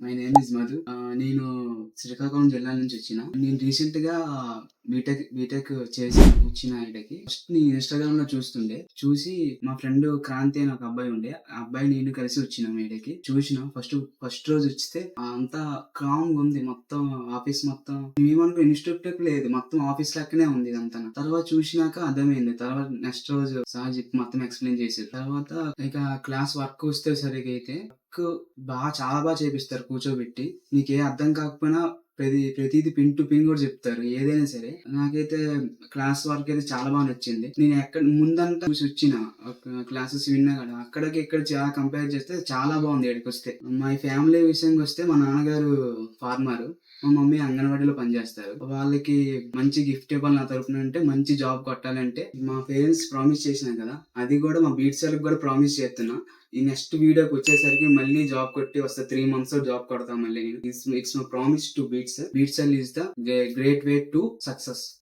My name is Madhu. నేను శ్రీకాకుళం జిల్లా నుంచి వచ్చిన. నేను రీసెంట్‌గా బీటెక్ చేసి వచ్చిన ఈడకి. ఫస్ట్ నేను ఇన్‌స్టాగ్రామ్‌లో చూస్తుండే. చూసి మా ఫ్రెండ్ క్రాంతి అని ఒక అబ్బాయి ఉండే. ఆ అబ్బాయి నేను కలిసి వచ్చినాం ఈడకి. చూసినా ఫస్ట్ రోజు వస్తే అంతా కామ్‌గా ఉంది. మొత్తం ఆఫీస్ మొత్తం మేమనుకున్న ఇన్‌స్టిట్యూట్ లేదు. మొత్తం ఆఫీస్ లెక్కనే ఉంది ఇదంతా. తర్వాత చూసినాక అర్థమైంది. తర్వాత నెక్స్ట్ రోజు సార్ చెప్పి మొత్తం ఎక్స్‌ప్లెయిన్ చేసారు. తర్వాత ఇక క్లాస్ వర్క్ వస్తే సరిగ్గా అయితే చాలా చేపిస్తారు కూర్చోబెట్టి. నీకే అర్థం కాకపోయినా ప్రతీది పిన్ టు పిన్ కూడా చెప్తారు. ఏదైనా సరే. నాకైతే క్లాస్ వర్క్ అయితే చాలా నచ్చింది. నేను ముందంతా చూసొచ్చిన క్లాసెస్ విన్నా కదా! అక్కడికి ఇక్కడ చాలా కంపేర్ చేస్తే చాలా బాగుంది ఈడకొస్తే. మా ఫ్యామిలీ విషయానికొస్తే మా నాన్నగారు ఫార్మరు. మా మమ్మీ అంగన్వాడీలో పనిచేస్తారు. వాళ్ళకి మంచి గిఫ్ట్ ఇవ్వాలి నా తరపున అంటే, మంచి జాబ్ కొట్టాలంటే మా పేరెంట్స్ ప్రామిస్ చేసినా కదా! అది కూడా మా బీట్స్ వాళ్ళకి కూడా ప్రామిస్ చేస్తున్నా. ఈ నెక్స్ట్ వీడియోకి వచ్చేసరికి మళ్ళీ జాబ్ కొట్టి వస్తా. 3 మంత్స్ లో జాబ్ కొడతా మళ్ళీ నేను. It's my promise to beats. Beats is the great way to success.